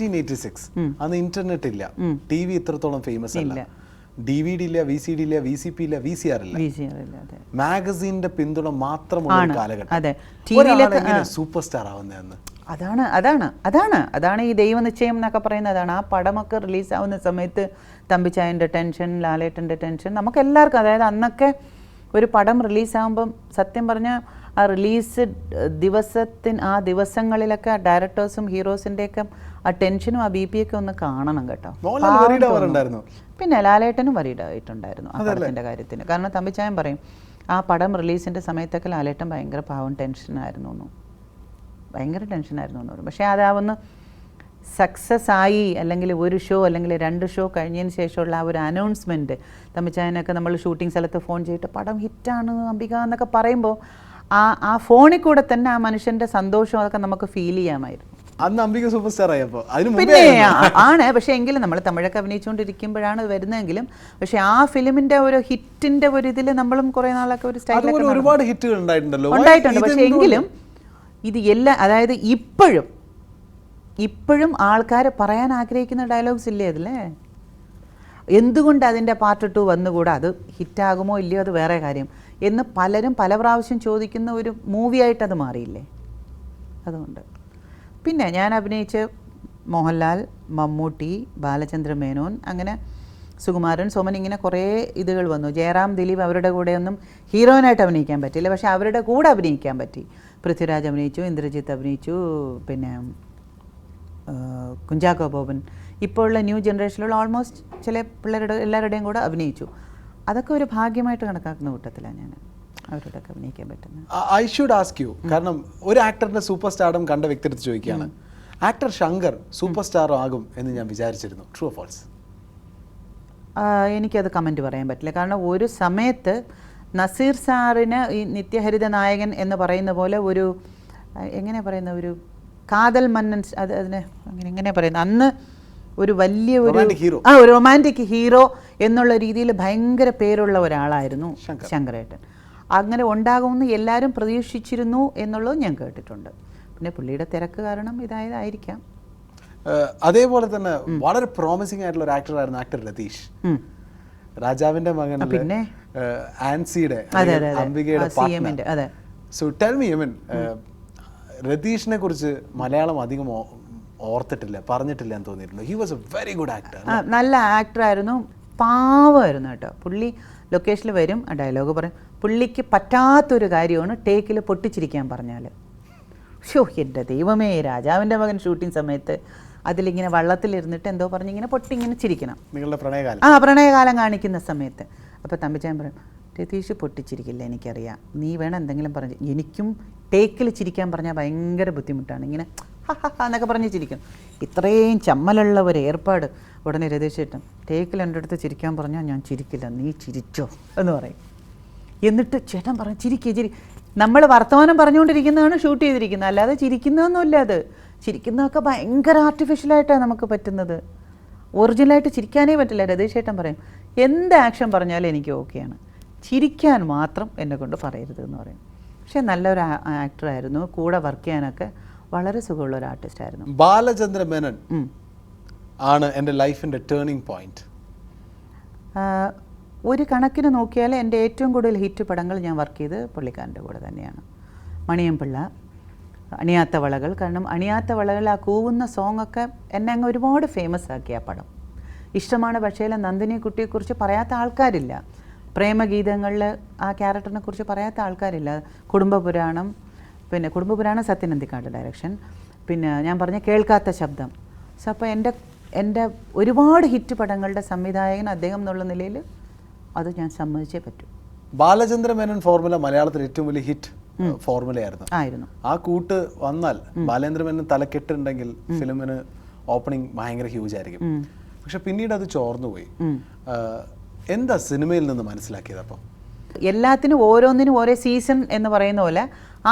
1986 അന്ന് ഇന്റർനെറ്റ് ഇല്ല, TV ഇത്രത്തോളം ഫേമസ് അല്ല, DVD ഇല്ല, VCD ഇല്ല, VCP ഇല്ല, VCR ഇല്ല. മാഗസീനിന്റെ പിന്തുണ മാത്രമുള്ള ഒരു കാലഘട്ടം. സൂപ്പർ സ്റ്റാർ ആവുന്നതെന്ന് അതാണ് ഈ ദൈവനിശ്ചയം എന്നൊക്കെ പറയുന്നത്. അതാണ് ആ പടമൊക്കെ റിലീസാവുന്ന സമയത്ത് തമ്പിച്ചായൻ്റെ ടെൻഷൻ, ലാലേട്ടൻ്റെ ടെൻഷൻ, നമുക്ക് എല്ലാവർക്കും. അതായത് അന്നൊക്കെ ഒരു പടം റിലീസാകുമ്പം സത്യം പറഞ്ഞാൽ ആ റിലീസ് ആ ദിവസങ്ങളിലൊക്കെ ഡയറക്ടേഴ്സും ഹീറോസിൻ്റെയൊക്കെ ആ ടെൻഷനും ആ BP ഒക്കെ ഒന്ന് കാണണം കേട്ടോ. പിന്നെ ലാലേട്ടനും വരീഡായിട്ടുണ്ടായിരുന്നു ആ പടത്തിൻ്റെ കാര്യത്തിന്. കാരണം തമ്പിച്ചായൻ പറയും ആ പടം റിലീസിൻ്റെ സമയത്തൊക്കെ ലാലേട്ടൻ ഭയങ്കര പാവം ടെൻഷനായിരുന്നു എന്ന് പറയും. പക്ഷേ അതാവുന്ന സക്സസ് ആയി, അല്ലെങ്കിൽ ഒരു ഷോ അല്ലെങ്കിൽ 2 ഷോ കഴിഞ്ഞതിന് ശേഷമുള്ള ആ ഒരു അനൗൺസ്മെൻറ്റ്, തമ്പിച്ചായനൊക്കെ നമ്മൾ ഷൂട്ടിംഗ് സ്ഥലത്ത് ഫോൺ ചെയ്തിട്ട് പടം ഹിറ്റാണ് അംബിക എന്നൊക്കെ പറയുമ്പോൾ ആ ഫോണിൽ കൂടെ തന്നെ ആ മനുഷ്യൻ്റെ സന്തോഷം അതൊക്കെ നമുക്ക് ഫീൽ ചെയ്യാമായിരുന്നു. അന്ന് അംബിക സൂപ്പർ സ്റ്റാർ ആയപ്പോൾ പിന്നെ ആണ്. പക്ഷേ എങ്കിലും നമ്മൾ തമിഴൊക്കെ അഭിനയിച്ചുകൊണ്ടിരിക്കുമ്പോഴാണ് വരുന്നതെങ്കിലും, പക്ഷേ ആ ഫിലിമിൻ്റെ ഒരു ഹിറ്റിൻ്റെ ഒരു ഇതിൽ നമ്മളും കുറേ നാളൊക്കെ ഒരു സ്റ്റൈലൊക്കെ ഒരുപാട് ഹിറ്റുകൾ ഉണ്ടായിട്ടുണ്ട്. പക്ഷേ എങ്കിലും ഇത് അതായത് ഇപ്പോഴും ആൾക്കാർ പറയാൻ ആഗ്രഹിക്കുന്ന ഡയലോഗ്സ് ഇല്ലേ അതില്ലേ, എന്തുകൊണ്ട് അതിൻ്റെ പാർട്ട് 2 വന്നുകൂടാ, അത് ഹിറ്റാകുമോ ഇല്ലയോ അത് വേറെ കാര്യം എന്ന് പലരും പല പ്രാവശ്യം ചോദിക്കുന്ന ഒരു മൂവിയായിട്ടത് മാറിയില്ലേ. അതുകൊണ്ട് പിന്നെ ഞാൻ അഭിനയിച്ച് മോഹൻലാൽ, മമ്മൂട്ടി, ബാലചന്ദ്ര മേനോൻ, അങ്ങനെ സുകുമാരൻ, സോമൻ, ഇങ്ങനെ കുറേ ഇതുകൾ വന്നു. ജയറാം, ദിലീപ് അവരുടെ കൂടെയൊന്നും ഹീറോയിനായിട്ട് അഭിനയിക്കാൻ പറ്റില്ല, പക്ഷേ അവരുടെ കൂടെ അഭിനയിക്കാൻ പറ്റി. പൃഥ്വിരാജ് അഭിനയിച്ചു, ഇന്ദ്രജിത്ത് അഭിനയിച്ചു, പിന്നെ കുഞ്ചാക്കോ ബോബൻ, ഇപ്പോഴുള്ള ന്യൂ ജനറേഷനിലുള്ള ഓൾമോസ്റ്റ് ചില പിള്ളേരുടെ എല്ലാവരുടെയും കൂടെ അഭിനയിച്ചു. അതൊക്കെ ഒരു ഭാഗ്യമായിട്ട് കണക്കാക്കുന്ന കൂട്ടത്തിലാണ് ഞാൻ അവരോടൊക്കെ അഭിനയിക്കാൻ പറ്റുന്നത്. ഐ ഷുഡ് ആസ്ക് യു, കാരണം ഒരു ആക്ടറിന്റെ സൂപ്പർ സ്റ്റാർഡം കണ്ട വ്യക്തിയെടുത്ത് ചോദിക്കുകയാണ്, ആക്ടർ ശങ്കർ സൂപ്പർ സ്റ്റാർ ആകും എന്ന് ഞാൻ വിചാരിച്ചിരുന്നു, ട്രൂ ഓർ ഫാൾസ്? എനിക്കത് കമൻറ്റ് പറയാൻ പറ്റില്ല. കാരണം ഒരു സമയത്ത് നസീർ സാറിന് ഈ നിത്യഹരിത നായകൻ എന്ന് പറയുന്ന പോലെ ഒരു എങ്ങനെ പറയുന്ന ഒരു കാതൽ മന്നൻ, അതിനെ എങ്ങനെ പറയുന്നത്, അന്ന് ഒരു വലിയ ഒരു റൊമാൻറ്റിക് ഹീറോ എന്നുള്ള രീതിയിൽ ഭയങ്കര പേരുള്ള ഒരാളായിരുന്നു ശങ്കരേട്ടൻ. അങ്ങനെ ഉണ്ടാകുമെന്ന് എല്ലാവരും പ്രതീക്ഷിച്ചിരുന്നു എന്നുള്ളത് ഞാൻ കേട്ടിട്ടുണ്ട്. പിന്നെ പുള്ളിയുടെ തിരക്ക് കാരണം ഇതായതായിരിക്കാം. അതേപോലെ തന്നെ വളരെ പ്രോമിസിംഗ് ആയിട്ടുള്ള ഒരു ആക്ടറായിരുന്നു ആക്ടർ രതീഷ്, രാജാവിന്റെ മകൻ, പിന്നെ ആൻസിയുടെ അംബികയുടെ partner. So tell me, I mean രതീഷിനെ കുറിച്ച് മലയാളം അധികം ഓർത്തിട്ടില്ല, പറഞ്ഞിട്ടില്ല എന്ന് തോന്നിയിരുന്നു. He was a very good actor. നല്ല ആക്ടറായിരുന്നു, പാവമായിരുന്നു കേട്ടോ. പുള്ളി ലൊക്കേഷനിൽ വരും, ആ ഡയലോഗ് പറയും. പുള്ളിക്ക് പറ്റാത്തൊരു കാര്യമാണ് ടേക്കിൽ പൊട്ടിച്ചിരിക്കാൻ പറഞ്ഞാൽ. ഷോ എൻ്റെ ദൈവമേ, രാജാവിൻ്റെ മകൻ ഷൂട്ടിംഗ് സമയത്ത് അതിലിങ്ങനെ വള്ളത്തിലിരുന്നിട്ട് എന്തോ പറഞ്ഞ് ഇങ്ങനെ പൊട്ടിങ്ങനെ ചിരിക്കണം, നിങ്ങളുടെ പ്രണയകാലം പ്രണയകാലം കാണിക്കുന്ന സമയത്ത്. അപ്പോൾ തമ്പിച്ചാൻ പറയും, രതീഷ് പൊട്ടിച്ചിരിക്കില്ല, എനിക്കറിയാം, നീ വേണം എന്തെങ്കിലും പറഞ്ഞ്. എനിക്കും ടേക്കിൽ ചിരിക്കാൻ പറഞ്ഞാൽ ഭയങ്കര ബുദ്ധിമുട്ടാണ്, ഇങ്ങനെ എന്നൊക്കെ പറഞ്ഞ് ചിരിക്കും. ഇത്രയും ചമ്മലുള്ള ഒരു ഏർപ്പാട്. ഉടനെ രതീഷ് ചേട്ടൻ ടേക്കിൽ എൻ്റെ അടുത്ത് ചിരിക്കാൻ പറഞ്ഞാൽ ഞാൻ ചിരിക്കില്ല, നീ ചിരിച്ചോ എന്ന് പറയും. എന്നിട്ട് ചേട്ടൻ പറഞ്ഞു ചിരി. നമ്മൾ വർത്തമാനം പറഞ്ഞുകൊണ്ടിരിക്കുന്നതാണ് ഷൂട്ട് ചെയ്തിരിക്കുന്നത്, അല്ലാതെ ചിരിക്കുന്നതൊന്നുമില്ല. അത് ചിരിക്കുന്നതൊക്കെ ഭയങ്കര ആർട്ടിഫിഷ്യലായിട്ടാണ് നമുക്ക് പറ്റുന്നത്, ഒറിജിനലായിട്ട് ചിരിക്കാനേ പറ്റില്ല. രതീഷ് ചേട്ടൻ പറയും, എന്ത് ആക്ഷൻ പറഞ്ഞാലും എനിക്ക് ഓക്കെയാണ്, ചിരിക്കാൻ മാത്രം എന്നെ കൊണ്ട് പറയരുത് എന്ന് പറയും. പക്ഷേ നല്ലൊരു ആക്ടറായിരുന്നു, കൂടെ വർക്ക് ചെയ്യാനൊക്കെ വളരെ സുഖമുള്ള ഒരു ആർട്ടിസ്റ്റായിരുന്നു. ബാലചന്ദ്ര മേനൻ ആണ് എൻ്റെ ലൈഫിൻ്റെ ടേണിംഗ് പോയിന്റ്. ഒരു കണക്കിന് നോക്കിയാൽ എൻ്റെ ഏറ്റവും കൂടുതൽ ഹിറ്റ് പടങ്ങൾ ഞാൻ വർക്ക് ചെയ്ത് പുള്ളിക്കാരൻ്റെ കൂടെ തന്നെയാണ്. മണിയൻപിള്ള, അണിയാത്ത വളകൾ. കാരണം അണിയാത്ത വളകൾ, ആ കൂവുന്ന സോങ്ങൊക്കെ എന്നെ അങ്ങ് ഒരുപാട് ഫേമസ് ആക്കി ആ പടം. ഇഷ്ടമാണ് പക്ഷേ നന്ദിനി കുട്ടിയെക്കുറിച്ച് പറയാത്ത ആൾക്കാരില്ല. പ്രേമഗീതങ്ങളിൽ ആ ക്യാരക്ടറിനെ കുറിച്ച് പറയാത്ത ആൾക്കാരില്ല. കുടുംബപുരാണം, പിന്നെ കുടുംബപുരാണം സത്യനന്ദിക്കാട് ഡയറക്ഷൻ, പിന്നെ ഞാൻ പറഞ്ഞ കേൾക്കാത്ത ശബ്ദം. സോ അപ്പോൾ എൻ്റെ ഒരുപാട് ഹിറ്റ് പടങ്ങളുടെ സംവിധായകൻ അദ്ദേഹം എന്നുള്ള നിലയിൽ അത് ഞാൻ സമ്മതിച്ചേ പറ്റൂ. ബാലചന്ദ്ര മേനൻ ഫോർമുല മലയാളത്തിൽ ഏറ്റവും വലിയ ഹിറ്റ് ഫോർമുലയായിരുന്നു. ആ കൂട്ട് വന്നാൽ ബാലേന്ദ്ര മേനൻ തലക്കെട്ടുണ്ടെങ്കിൽ ഫിലിമിന് ഓപ്പണിംഗ് ഭയങ്കര ഹ്യൂജ് ആയിരിക്കും. പക്ഷെ പിന്നീട് അത് ചോർന്നുപോയി. എന്താ സിനിമയിൽ നിന്ന് മനസ്സിലാക്കിയത്? അപ്പം എല്ലാത്തിനും ഓരോന്നിനും ഓരോ സീസൺ എന്ന് പറയുന്ന പോലെ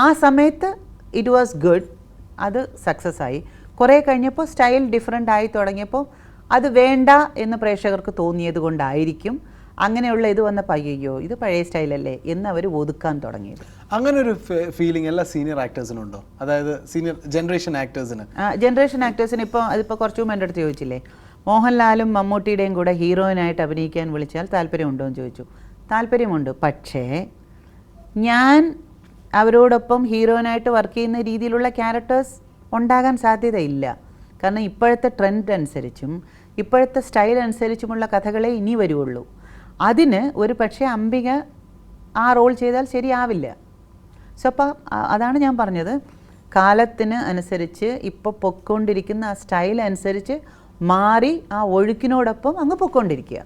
ആ സമയത്ത് ഇറ്റ് വാസ് ഗുഡ്, അത് സക്സസ് ആയി. കുറേ കഴിഞ്ഞപ്പോൾ സ്റ്റൈൽ ഡിഫറെൻ്റ് ആയി തുടങ്ങിയപ്പോൾ അത് വേണ്ട എന്ന് പ്രേക്ഷകർക്ക് തോന്നിയത് കൊണ്ടായിരിക്കും അങ്ങനെയുള്ള ഇത് വന്നപ്പോൾ അയ്യോ ഇത് പഴയ സ്റ്റൈലല്ലേ എന്ന് അവർ ഒതുക്കാൻ തുടങ്ങിയത്. അങ്ങനെ ഒരു ഫീലിംഗ് എല്ലാ സീനിയർ ആക്ടേഴ്സിനും ഉണ്ടോ? അതായത് സീനിയർ ജനറേഷൻ ആക്ടേഴ്സിന് ഇപ്പോൾ അതിപ്പോൾ കുറച്ച് മുമ്പ് എൻ്റെ അടുത്ത് ചോദിച്ചില്ലേ, മോഹൻലാലും മമ്മൂട്ടിയുടെയും കൂടെ ഹീറോയിനായിട്ട് അഭിനയിക്കാൻ വിളിച്ചാൽ താല്പര്യമുണ്ടോ എന്ന് ചോദിച്ചു. താല്പര്യമുണ്ട്, പക്ഷേ ഞാൻ അവരോടൊപ്പം ഹീറോയിനായിട്ട് വർക്ക് ചെയ്യുന്ന രീതിയിലുള്ള ക്യാരക്ടേഴ്സ് ഉണ്ടാകാൻ സാധ്യതയില്ല. കാരണം ഇപ്പോഴത്തെ ട്രെൻഡ് അനുസരിച്ചും ഇപ്പോഴത്തെ സ്റ്റൈൽ അനുസരിച്ചുമുള്ള കഥകളെ ഇനി വരുള്ളൂ. അതിന് ഒരു പക്ഷേ അംബിക ആ റോൾ ചെയ്താൽ ശരിയാവില്ല. സോ അപ്പോൾ അതാണ് ഞാൻ പറഞ്ഞത്, കാലത്തിന് അനുസരിച്ച് ഇപ്പോൾ പൊയ്ക്കൊണ്ടിരിക്കുന്ന ആ സ്റ്റൈൽ അനുസരിച്ച് മാറി ആ ഒഴുക്കിനോടൊപ്പം അങ്ങ് പൊയ്ക്കൊണ്ടിരിക്കുക.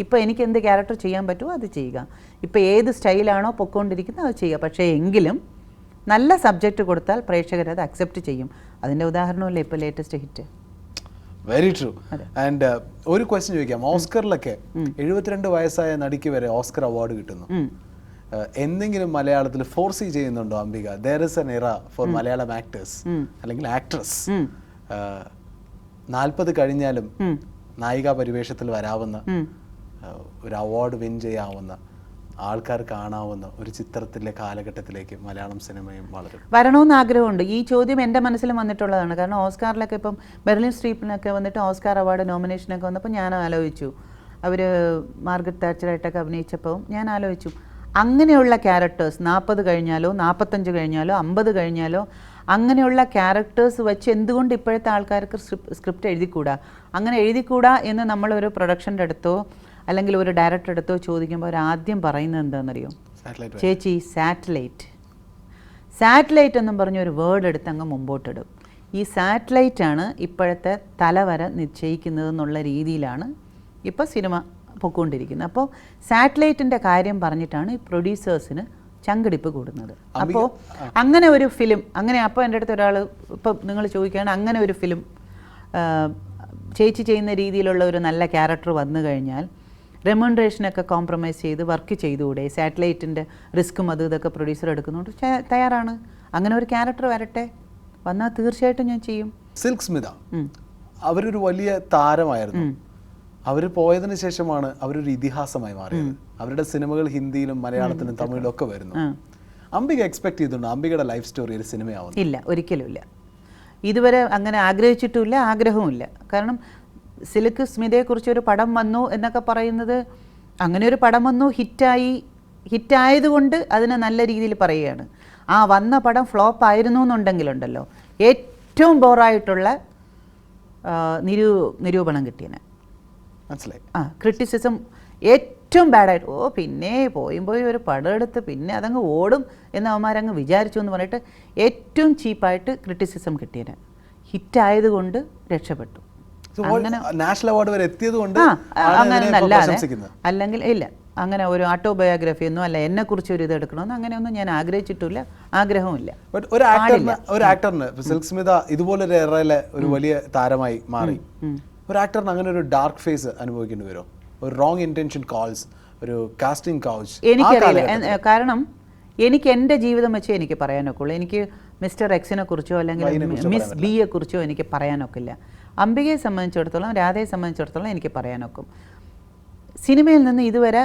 ഇപ്പോൾ എനിക്ക് എന്ത് ക്യാരക്ടർ ചെയ്യാൻ പറ്റുമോ അത് ചെയ്യുക, ഇപ്പോൾ ഏത് സ്റ്റൈലാണോ പൊയ്ക്കൊണ്ടിരിക്കുന്നത് അത് ചെയ്യുക. പക്ഷേ എങ്കിലും നല്ല സബ്ജക്റ്റ് കൊടുത്താൽ പ്രേക്ഷകർ അത് അക്സെപ്റ്റ് ചെയ്യും. അതിൻ്റെ ഉദാഹരണമല്ലേ ഇപ്പോൾ latest hit. Very true. And ഒരു ക്വസ്റ്റ്യൻ ചോദിക്കാം, ഓസ്കറിലൊക്കെ 72 വയസ്സായ നടിക്ക് വരെ ഓസ്കർ അവാർഡ് കിട്ടുന്നു. എന്തെങ്കിലും മലയാളത്തിൽ ഫോർസി ചെയ്യുന്നുണ്ടോ അംബിക? ദർ ഇസ് എൻ എറ ഫോർ മലയാളം ആക്ടേഴ്സ് അല്ലെങ്കിൽ ആക്ട്രസ് 40 കഴിഞ്ഞാലും നായിക പരിവേഷത്തിൽ വരാവുന്ന, ഒരു അവാർഡ് വിൻ ചെയ്യാവുന്ന, ആൾക്കാർ കാണാവുന്ന ഒരു ചിത്രത്തിലെ കാലഘട്ടത്തിലേക്ക് മലയാളം സിനിമയും വരണമെന്ന് ആഗ്രഹമുണ്ട്. ഈ ചോദ്യം എൻ്റെ മനസ്സിലും വന്നിട്ടുള്ളതാണ്. കാരണം ഓസ്കാറിലൊക്കെ ഇപ്പം മെർലിൻ സ്ട്രീപ്പിനൊക്കെ വന്നിട്ട് ഓസ്കാർ അവാർഡ് നോമിനേഷനൊക്കെ വന്നപ്പോൾ ഞാൻ ആലോചിച്ചു, അവർ മാർഗരറ്റ് താച്ചറായിട്ടൊക്കെ അഭിനയിച്ചപ്പോൾ ഞാൻ ആലോചിച്ചു, അങ്ങനെയുള്ള ക്യാരക്ടേഴ്സ് 40 കഴിഞ്ഞാലോ 45 കഴിഞ്ഞാലോ 50 കഴിഞ്ഞാലോ അങ്ങനെയുള്ള ക്യാരക്ടേഴ്സ് വെച്ച് എന്തുകൊണ്ട് ഇപ്പോഴത്തെ ആൾക്കാർക്ക് സ്ക്രിപ്റ്റ് എഴുതിക്കൂടാ? അങ്ങനെ എഴുതിക്കൂടാ എന്ന് നമ്മളൊരു പ്രൊഡക്ഷൻ്റെ അടുത്തോ അല്ലെങ്കിൽ ഒരു ഡയറക്ടർ അടുത്തോ ചോദിക്കുമ്പോൾ അവർ ആദ്യം പറയുന്നത് എന്താണെന്നറിയോ? ചേച്ചി സാറ്റലൈറ്റ് എന്നും പറഞ്ഞൊരു വേർഡ് എടുത്ത് അങ്ങ് മുമ്പോട്ടിടും. ഈ സാറ്റലൈറ്റാണ് ഇപ്പോഴത്തെ തലവര നിശ്ചയിക്കുന്നതെന്നുള്ള രീതിയിലാണ് ഇപ്പോൾ സിനിമ പൊയ്ക്കൊണ്ടിരിക്കുന്നത്. അപ്പോൾ സാറ്റലൈറ്റിൻ്റെ കാര്യം പറഞ്ഞിട്ടാണ് ഈ പ്രൊഡ്യൂസേഴ്സിന് ചങ്കടിപ്പ് കൂടുന്നത്. അപ്പോൾ അങ്ങനെ ഒരു ഫിലിം അപ്പോൾ എൻ്റെ അടുത്ത് ഒരാൾ ഇപ്പോൾ നിങ്ങൾ ചോദിക്കുകയാണ്, അങ്ങനെ ഒരു ഫിലിം ചേച്ചി ചെയ്യുന്ന രീതിയിലുള്ള ഒരു നല്ല ക്യാരക്ടർ വന്നു കഴിഞ്ഞാൽ റെമ്യൂണറേഷനൊക്കെ കോംപ്രമൈസ് ചെയ്ത് വർക്ക് ചെയ്തുകൂടെ? സാറ്റലൈറ്റിൻ്റെ റിസ്ക്കും ഇതൊക്കെ പ്രൊഡ്യൂസർ എടുക്കുന്നുണ്ട്, തയ്യാറാണ്. അങ്ങനെ ഒരു ക്യാരക്ടർ വരട്ടെ, വന്നാൽ തീർച്ചയായിട്ടും ഞാൻ ചെയ്യും. സിൽക്ക് സ്മിത അവരൊരു വലിയ താരമായിരുന്നു. അവർ പോയതിന് ശേഷമാണ് അവരൊരു ഇതിഹാസമായി മാറിയത്. അവരുടെ സിനിമകൾ ഹിന്ദിയിലും മലയാളത്തിലും തമിഴിലും ഒക്കെ വരുന്നു. അംബിക എക്സ്പെക്ട് ചെയ്തിട്ടുണ്ടോ അംബികയുടെ ലൈഫ് സ്റ്റോറി ഒരു സിനിമയാവുന്നു? ഇല്ല, ഒരിക്കലും ഇല്ല. ഇതുവരെ അങ്ങനെ ആഗ്രഹിച്ചിട്ടുമില്ല, ആഗ്രഹവുമില്ല. കാരണം സിൽക്ക് സ്മിതയെക്കുറിച്ചൊരു പടം വന്നു എന്നൊക്കെ പറയുന്നത്, അങ്ങനെ ഒരു പടം വന്നു, ഹിറ്റായതുകൊണ്ട് അതിനെ നല്ല രീതിയിൽ പറയുകയാണ്. ആ വന്ന പടം ഫ്ലോപ്പ് ആയിരുന്നു എന്നുണ്ടെങ്കിലുണ്ടല്ലോ ഏറ്റവും ബോറായിട്ടുള്ള നിരൂപണം കിട്ടിയതിന് മനസ്സിലായി. ക്രിറ്റിസിസം ഏറ്റവും ബാഡായിട്ട്, പിന്നെ പോയി ഒരു പടം എടുത്ത് പിന്നെ അതങ്ങ് ഓടും എന്ന് അവന്മാരങ്ങ് വിചാരിച്ചു എന്ന് പറഞ്ഞിട്ട് ഏറ്റവും ചീപ്പായിട്ട് ക്രിറ്റിസിസം കിട്ടിയതിന് ഹിറ്റായതുകൊണ്ട് രക്ഷപ്പെട്ടു. നാഷണൽ അവാർഡ് വരെ എത്തിയതുകൊണ്ട് അല്ലെങ്കിൽ ഇല്ല, അങ്ങനെ ഒരു ഓട്ടോബയോഗ്രഫി ഒന്നും അല്ല എന്നെക്കുറിച്ച് ഒരു ഇത് എടുക്കണമെന്ന് അങ്ങനെയൊന്നും ഞാൻ ആഗ്രഹിച്ചിട്ടില്ല, ആഗ്രഹവുമില്ല. ഒരു ആക്ടറിന് സിൽക്ക് സ്മിത ഇതുപോലൊരു എറയിലെ ഒരു വലിയ താരമായി മാറി, ഒരു ആക്ടറിന് അങ്ങനെ ഒരു ഡാർക്ക് ഫേസ് അനുഭവിക്കേണ്ടി വരുമോ? ഒരു റോങ് ഇന്റൻഷൻ കോൾസ്, ഒരു കാസ്റ്റിംഗ് കൗച്ച്? എനിക്കറിയില്ല. കാരണം എനിക്ക് എൻ്റെ ജീവിതം വെച്ച് എനിക്ക് പറയാനൊക്കുള്ളൂ. എനിക്ക് മിസ്റ്റർ എക്സിനെ കുറിച്ചോ അല്ലെങ്കിൽ മിസ് ബിയെ കുറിച്ചോ എനിക്ക് പറയാനൊക്കില്ല. അംബികയെ സംബന്ധിച്ചിടത്തോളം, രാധയെ സംബന്ധിച്ചിടത്തോളം എനിക്ക് പറയാനൊക്കും. സിനിമയിൽ നിന്ന് ഇതുവരെ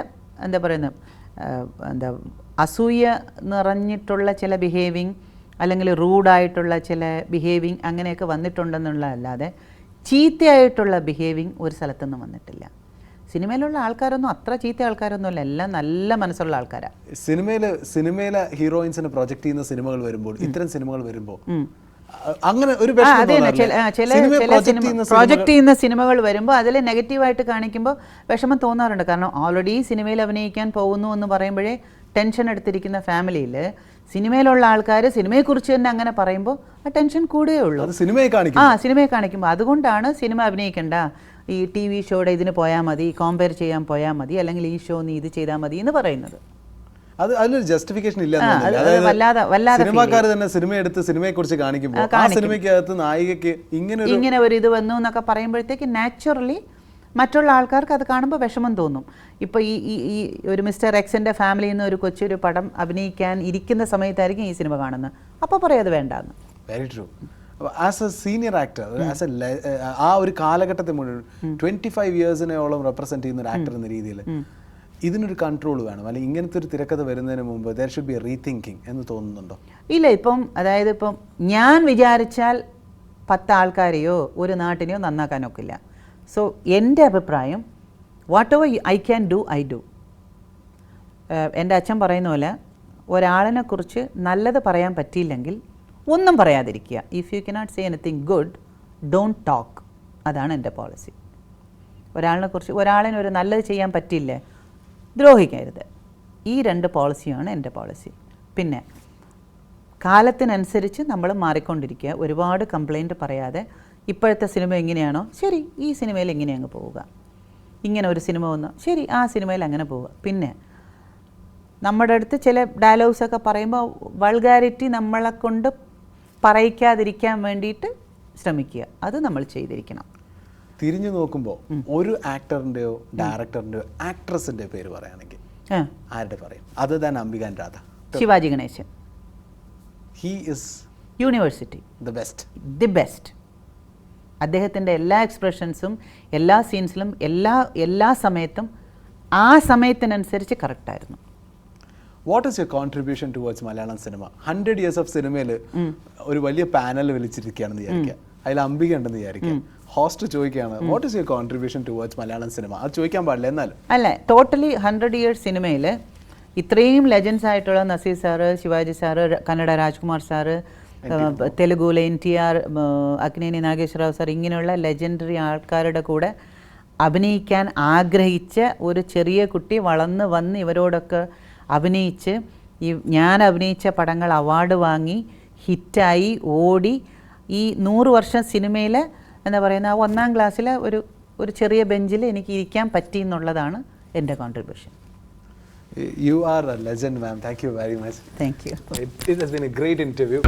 അസൂയ നിറഞ്ഞിട്ടുള്ള ചില ബിഹേവിങ് അല്ലെങ്കിൽ റൂഡായിട്ടുള്ള ചില ബിഹേവിങ് അങ്ങനെയൊക്കെ വന്നിട്ടുണ്ടെന്നുള്ളതല്ലാതെ ചീത്തയായിട്ടുള്ള ബിഹേവിങ് ഒരു സ്ഥലത്തുനിന്നും വന്നിട്ടില്ല. സിനിമയിലുള്ള ആൾക്കാരൊന്നും അത്ര ചീത്ത ആൾക്കാരൊന്നുമല്ല, എല്ലാം നല്ല മനസ്സുള്ള ആൾക്കാരാണ്. സിനിമയിലെ ഹീറോയിൻസിനെ പ്രൊജക്ട് ചെയ്യുന്ന സിനിമകൾ വരുമ്പോൾ, ഇത്തരം സിനിമകൾ വരുമ്പോൾ അങ്ങനെ ഒരു പ്രോജക്റ്റ് ചെയ്യുന്ന സിനിമകൾ വരുമ്പോൾ അതിൽ നെഗറ്റീവായിട്ട് കാണിക്കുമ്പോൾ വിഷമം തോന്നാറുണ്ട്. കാരണം ഓൾറെഡി സിനിമയിൽ അഭിനയിക്കാൻ പോകുന്നു എന്ന് പറയുമ്പോഴേ ടെൻഷൻ എടുത്തിരിക്കുന്ന ഫാമിലിയിൽ സിനിമയിലുള്ള ആൾക്കാർ സിനിമയെക്കുറിച്ച് തന്നെ അങ്ങനെ പറയുമ്പോൾ ആ ടെൻഷൻ കൂടുകയുള്ളൂ. സിനിമയെ കാണിക്കുമ്പോൾ അതുകൊണ്ടാണ് സിനിമ അഭിനയിക്കേണ്ട, ഈ TV ഷോയുടെ ഇതിന് പോയാൽ മതി, കോമ്പയർ ചെയ്യാൻ പോയാൽ മതി, അല്ലെങ്കിൽ ഈ ഷോ നീ ഇത് ചെയ്താൽ മതി എന്ന് പറയുന്നത്. അതിനൊരു ജസ്റ്റിഫിക്കേഷൻ ഇല്ല. സിനിമാക്കാർ തന്നെ സിനിമ എടുത്ത് സിനിമയെക്കുറിച്ച് കാണിക്കുമ്പോൾ ആ സിനിമയ്ക്കകത്ത് നായികയ്ക്ക് ഇങ്ങനെ ഒരു ഇത് വന്നു എന്നൊക്കെ പറയുമ്പോഴത്തേക്ക് നാച്ചുറലി മറ്റുള്ള ആൾക്കാർക്ക് അത് കാണുമ്പോൾ വിഷമം തോന്നും. ഇപ്പോൾ ഈ ഒരു മിസ്റ്റർ എക്സിൻ്റെ ഫാമിലിയിൽ നിന്ന് ഒരു കൊച്ചൊരു പടം അഭിനയിക്കാൻ ഇരിക്കുന്ന സമയത്തായിരിക്കും ഈ സിനിമ കാണുന്നത്, അപ്പോൾ പറയും അത് വേണ്ടാന്ന്. Very true. As A senior actor, ആ ഒരു കാലഘട്ടത്തെ മുഴുവൻ 25 ഇയേഴ്സിനോളം റെപ്രസെന്റ് ചെയ്യുന്ന ഒരു ആക്ടർ എന്ന രീതിയിൽ ഇതിനൊരു കൺട്രോൾ വേണം, അല്ലെങ്കിൽ ഇങ്ങനത്തെ ഒരു തിരക്കഥ വരുന്നതിന് മുമ്പ് there should be A rethinking എന്ന് തോന്നുന്നുണ്ടോ? ഇല്ല, ഇപ്പം അതായത് ഇപ്പം ഞാൻ വിചാരിച്ചാൽ 10 ആൾക്കാരെയോ ഒരു നാട്ടിനെയോ നന്നാക്കാനൊക്കില്ല. സോ എൻ്റെ അഭിപ്രായം, what ever I can do I do. എൻ്റെ അച്ഛൻ പറയുന്ന പോലെ ഒരാളിനെ കുറിച്ച് നല്ലത് പറയാൻ പറ്റിയില്ലെങ്കിൽ ഒന്നും പറയാതിരിക്കുക. If you cannot say anything good, don't talk. അതാണ് എൻ്റെ പോളിസി. ഒരാളിനെ ഒരു നല്ലത് ചെയ്യാൻ പറ്റിയില്ലേ, ദ്രോഹിക്കരുത്. ഈ 2 പോളിസിയാണ് എൻ്റെ പോളിസി. പിന്നെ കാലത്തിനനുസരിച്ച് നമ്മൾ മാറിക്കൊണ്ടിരിക്കുക. ഒരുപാട് കംപ്ലൈൻറ്റ് പറയാതെ ഇപ്പോഴത്തെ സിനിമ എങ്ങനെയാണോ ശരി, ഈ സിനിമയിൽ എങ്ങനെ അങ്ങ് പോവുക. ഇങ്ങനെ ഒരു സിനിമ വന്നു, ശരി, ആ സിനിമയിൽ അങ്ങനെ പോവുക. പിന്നെ നമ്മുടെ അടുത്ത് ചില ഡയലോഗ്സൊക്കെ പറയുമ്പോൾ വൾഗാരിറ്റി നമ്മളെ കൊണ്ട് പറയിക്കാതിരിക്കാൻ വേണ്ടിയിട്ട് ശ്രമിക്കുക. അത് നമ്മൾ ചെയ്തിരിക്കണം. തിരിഞ്ഞു നോക്കുമ്പോൾ ഒരു ആക്ടറിൻ്റെയോ ഡയറക്ടറിൻ്റെയോ ആക്ട്രസിൻ്റെ പേര് പറയുകയാണെങ്കിൽ ആരുടെ പറയും? Other than Ambika and Radha. Shivaji Ganesan. He is university the best. അദ്ദേഹത്തിൻ്റെ എല്ലാ എക്സ്പ്രഷൻസും എല്ലാ സീൻസിലും എല്ലാ സമയത്തും ആ സമയത്തിനനുസരിച്ച് കറക്റ്റായിരുന്നു. What is your contribution towards Malayalam cinema? 100 years of സിനിമയിൽ ഒരു വലിയ പാനൽ വിളിച്ചിരിക്കുകയാണെന്ന് വിചാരിക്കുക, അതിൽ അംബിക ഉണ്ടെന്ന് വിചാരിക്കുക, ഹോസ്റ്റ് ചോദിക്കുകയാണ് what is your contribution towards Malayalam cinema? അത് ചോദിക്കാൻ പാടില്ല. എന്നാലും അല്ല, ടോട്ടലി 100 years സിനിമയിൽ ഇത്രയും ലെജൻസ് ആയിട്ടുള്ള Naseer sir, Shivaji sir, Kannada Rajkumar sir, തെലുഗുലെ NTR, അക്നേനി നാഗേശ്വരറാവ് sir, ഇങ്ങനെയുള്ള ലെജൻഡറി ആൾക്കാരുടെ കൂടെ അഭിനയിക്കാൻ ആഗ്രഹിച്ച ഒരു ചെറിയ കുട്ടി വളർന്ന് വന്ന് ഇവരോടൊക്കെ അഭിനയിച്ച് ഞാൻ അഭിനയിച്ച പടങ്ങൾ അവാർഡ് വാങ്ങി ഹിറ്റായി ഓടി ഈ 100 വർഷം സിനിമയിൽ എന്താ പറയുന്ന 1ാം ക്ലാസ്സിലെ ഒരു ചെറിയ ബെഞ്ചിൽ എനിക്ക് ഇരിക്കാൻ പറ്റി എന്നുള്ളതാണ് എൻ്റെ contribution. You are a legend, ma'am. Thank you very much. Thank you. It has been a great interview.